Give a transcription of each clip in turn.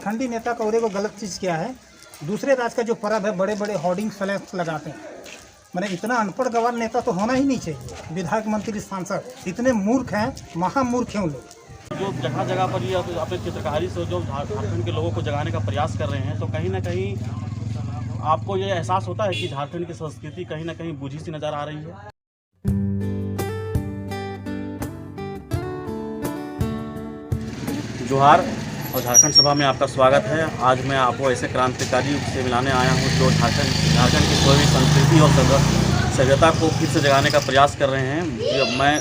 झारखंडी नेता का और एगो गलत चीज़ क्या है, दूसरे राज्य का जो पर्व है बड़े बड़े होर्डिंग फ्लैक्स लगाते हैं। मैंने इतना अनपढ़ गवार नेता तो होना ही नहीं चाहिए। विधायक, मंत्री, सांसद इतने मूर्ख हैं, महामूर्ख हैं उन लोग। जो जगह जगह पर ये अपने चित्रकारी से जो झारखंड के लोगों को जगाने का प्रयास कर रहे हैं, तो कहीं ना कहीं आपको ये एहसास होता है कि झारखंड की संस्कृति कहीं ना कहीं बुझी सी नज़र आ रही है। जोहार और झारखंड सभा में आपका स्वागत है। आज मैं आपको ऐसे क्रांतिकारी से मिलाने आया हूँ जो झारखंड की कोई भी संस्कृति और सभ्यता को फिर से जगाने का प्रयास कर रहे हैं। मैं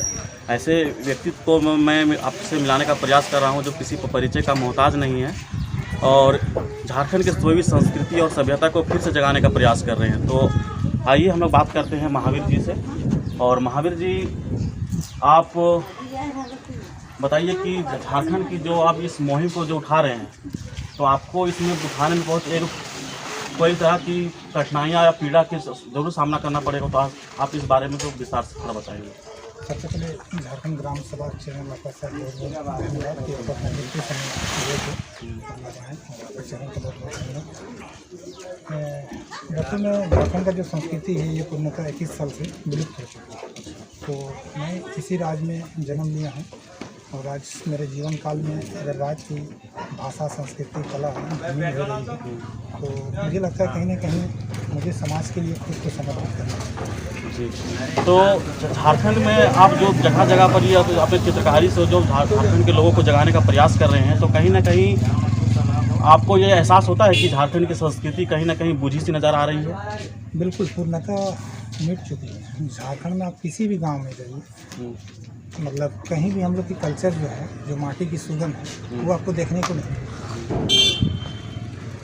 ऐसे व्यक्तित्व को मैं आपसे मिलाने का प्रयास कर रहा हूँ जो किसी परिचय का मोहताज नहीं है और झारखंड के कोई भी संस्कृति और सभ्यता को फिर से जगाने का प्रयास कर रहे हैं। तो आइए हम लोग बात करते हैं महावीर जी से। और महावीर जी, आप बताइए कि झारखंड की जो आप इस मुहिम को जो उठा रहे हैं, तो आपको इसमें उठाने में बहुत कोई तरह की कठिनाइयाँ या पीड़ा के जरूर सामना करना पड़ेगा, तो आप इस बारे में तो विस्तार से थोड़ा बताइए। सबसे पहले झारखंड ग्राम सभा चैनल आपका धन्यवाद कि अपॉर्चुनिटी वैसे में झारखंड का जो संस्कृति है ये पूर्णतः 21 साल से विलुप्त हो चुकी है। तो मैं इसी राज्य में जन्म लिया हूँ और आज मेरे जीवन काल में अगर राज्य की भाषा, संस्कृति, कला धीमी हो रही है, तो मुझे लगता है कहीं ना कहीं मुझे समाज के लिए खुद को समर्पित करना चाहिए। जी, तो झारखंड में आप जो जगह जगह पर ये अपने चित्रकारी से जो झारखंड के लोगों को जगाने का प्रयास कर रहे हैं, तो कहीं ना कहीं आपको ये एहसास होता है कि झारखंड की संस्कृति कहीं ना कहीं बुझी सी नज़र आ रही है। बिल्कुल, पूर्णतः मिट चुकी है। झारखंड में आप किसी भी गांव में जाइए, मतलब कहीं भी हम लोग की कल्चर जो है, जो माटी की सुगंध है, वो आपको देखने को नहीं।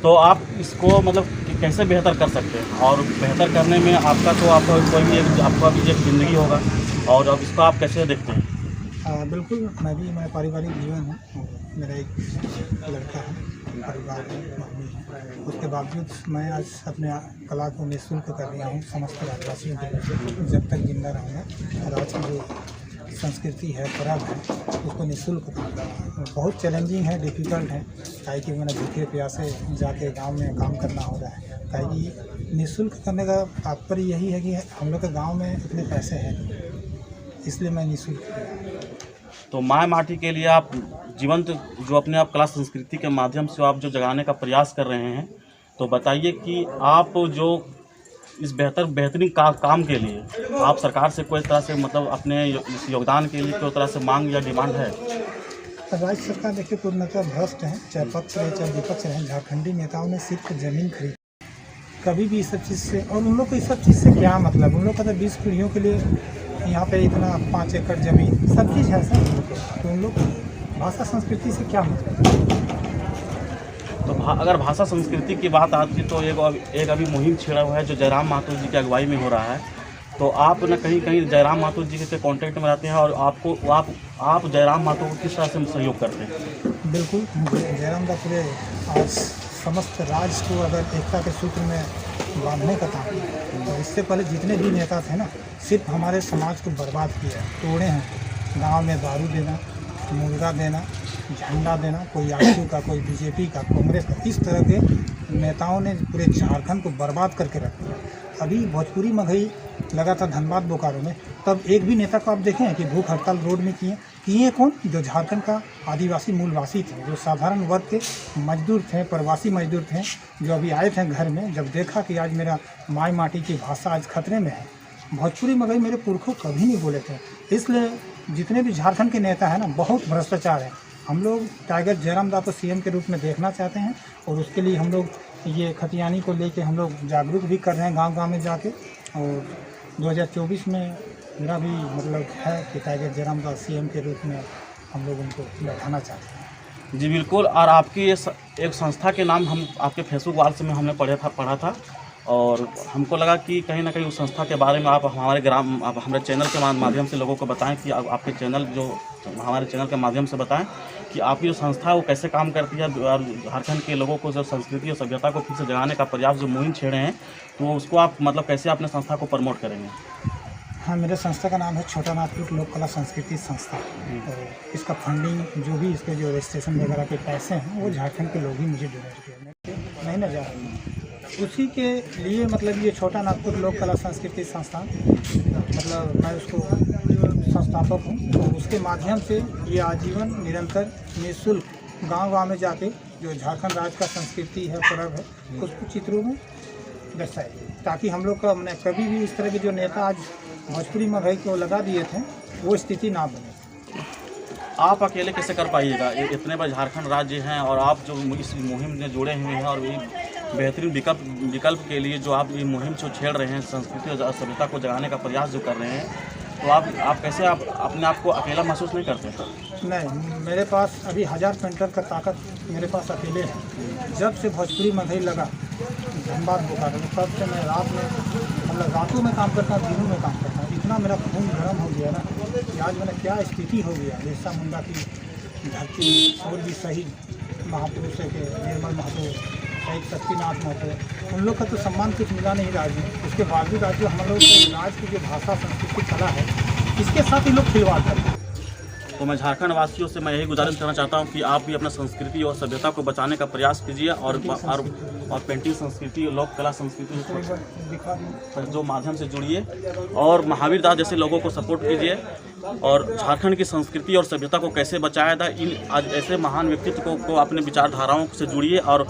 तो आप इसको मतलब कैसे बेहतर कर सकते हैं, और बेहतर करने में आपका तो आपका कोई भी आपका भी एक ज़िंदगी होगा, और अब इसको आप कैसे देखते हैं? बिल्कुल, मैं पारिवारिक जीवन हूँ, मेरा एक लड़का है, परिवार है, मम्मी है। उसके बावजूद मैं आज अपने कला को निःशुल्क कर रहा हूँ समस्त राज्यवासियों के लिए। जब तक जिंदा रहूँगा और आज की जो संस्कृति है, पर्व है, उसको निःशुल्क करना बहुत चैलेंजिंग है, डिफ़िकल्ट है। काहे कि मैंने भूखे प्यासे जाके गांव में काम करना हो रहा है। काहे कि निःशुल्क करने का तात्पर्य यही है कि हम लोग के गांव में इतने पैसे हैं, इसलिए मैं निःशुल्क किया। तो माय माटी के लिए आप जीवंत जो अपने आप कला संस्कृति के माध्यम से आप जो जगाने का प्रयास कर रहे हैं, तो बताइए कि आप जो इस बेहतरीन काम के लिए आप सरकार से कोई तरह से मतलब अपने इस योगदान के लिए कोई तरह से मांग या डिमांड है? राज्य सरकार देखिए पूर्णतः भ्रष्ट है, चाहे पक्ष रहे चाहे विपक्ष रहे। झारखंडी नेताओं ने सिर्फ ज़मीन खरीदी, कभी भी इस सब चीज़ से, और उन लोग को इस सब चीज़ से क्या मतलब? उन लोग का तो 20 पीढ़ियों के लिए यहाँ पे इतना 5 एकड़ ज़मीन सब चीज़ है सर। तो उन लोग भाषा संस्कृति से क्या मतलब? तो अगर भाषा संस्कृति की बात आती है तो एक अभी मुहिम छेड़ा हुआ है जो जयराम माथुर जी की अगुवाई में हो रहा है। तो आप न कहीं कहीं जयराम माथुर जी के कॉन्टेक्ट में रहते हैं, और आप जयराम माथुर को किस तरह से सहयोग करते हैं? बिल्कुल, जयराम का पूरे आज समस्त राज्य को अगर एकता के सूत्र में बांधने का काम है। तो इससे पहले जितने भी नेता थे ना, सिर्फ हमारे समाज को बर्बाद किया है, तोड़े हैं। गांव में दारू देना, मुर्गा देना, झंडा देना, कोई आजसू का, कोई बीजेपी का, कांग्रेस का, इस तरह के नेताओं ने पूरे झारखंड को बर्बाद करके रख दिया। अभी भोजपुरी मगही लगा था धनबाद बोकारो में, तब एक भी नेता को आप देखें कि भूख हड़ताल रोड में किए कौन? जो झारखंड का आदिवासी मूलवासी थे, जो साधारण वर्ग के मजदूर थे, प्रवासी मजदूर थे, जो अभी आए थे घर में। जब देखा कि आज मेरा माई माटी की भाषा आज खतरे में है, भोजपुरी मगही मेरे पुरखों कभी नहीं बोले थे। इसलिए जितने भी झारखंड के नेता हैं ना, बहुत भ्रष्टाचार है। हम लोग टाइगर जयराम दा को सीएम के रूप में देखना चाहते हैं, और उसके लिए हम लोग ये खतियानी को लेके हम लोग जागरूक भी कर रहे हैं गांव-गांव में जाके। और 2024 में मेरा भी मतलब है कि टाइगर जयराम दा सीएम के रूप में हम लोग उनको बैठाना चाहते हैं। जी बिल्कुल। और आपकी एक संस्था के नाम हम आपके फेसबुक वाल्स में हमने पढ़ा था, और हमको लगा कि कहीं ना कहीं उस संस्था के बारे में आप हमारे चैनल के माध्यम से लोगों को बताएं कि आपके चैनल जो हमारे चैनल के माध्यम से बताएं कि आपकी जो संस्था है वो कैसे काम करती है, और झारखंड के लोगों को जो संस्कृति और सभ्यता को फिर से जगाने का प्रयास जो मुहिम छेड़े हैं, तो उसको आप मतलब कैसे अपने संस्था को प्रमोट करेंगे? हाँ, मेरे संस्था का नाम है छोटा नागपुर लोक कला संस्कृति संस्था। तो इसका फंडिंग जो भी इसके जो रजिस्ट्रेशन वगैरह के पैसे हैं वो झारखंड के लोग ही मुझे डोनेट किए, नहीं ना जा रही है। उसी के लिए मतलब ये छोटा नागपुर लोक कला संस्कृति संस्थान, मतलब मैं उसको संस्थापक हूँ। तो उसके माध्यम से ये आजीवन निरंतर निःशुल्क गांव-गांव में जाके जो झारखंड राज्य का संस्कृति है, पर्व है, उसको चित्रों में दर्शाए, ताकि हम लोग का मैंने कभी भी इस तरह के जो नेता आज भोजपुरी महंगाई को लगा दिए थे वो स्थिति ना बने। आप अकेले कैसे कर पाइएगा? इतने बड़े झारखंड राज्य हैं और आप जो इस मुहिम में जुड़े हुए हैं और ये बेहतरीन विकल्प के लिए जो आप ये मुहिम जो छेड़ रहे हैं, संस्कृति और सभ्यता को जगाने का प्रयास जो कर रहे हैं, तो आप कैसे अपने आप को अकेला महसूस नहीं करते? नहीं, मेरे पास अभी 1000 क्विंटल का ताकत मेरे पास अकेले है। जब से भोजपुरी महंगाई लगा धनबाद बुखार, तब से मैं रात में मतलब रातों में काम करता हूँ, दिनों में काम करता हूँ। इतना मेरा खून गर्म हो गया ना कि आज मैंने क्या स्थिति हो गया। बिरसा मुंडा की धरती और भी शहीद महापुरुष के निर्मल महतो, शहीद शक्तिनाथ महतो, उन लोग का तो सम्मान कुछ मिला नहीं राज्य में। उसके बावजूद आज जो हम लोग राज्य की जो भाषा संस्कृति कला है, इसके साथ ही लोग खिलवाड़ करते हैं। तो मैं झारखंड वासियों से मैं यही गुजारिश करना चाहता हूं कि आप भी अपना संस्कृति और सभ्यता को बचाने का प्रयास कीजिए और पेंटिंग संस्कृति, लोक कला संस्कृति जो माध्यम से जुड़िए और महावीर दास जैसे लोगों को सपोर्ट कीजिए और झारखंड की संस्कृति और सभ्यता को कैसे बचाया जाए, इन आज ऐसे महान व्यक्तित्व को अपने विचारधाराओं से जुड़िए और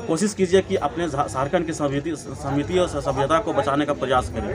कोशिश कीजिए कि अपने झारखंड की समिति और सभ्यता को बचाने का प्रयास करें।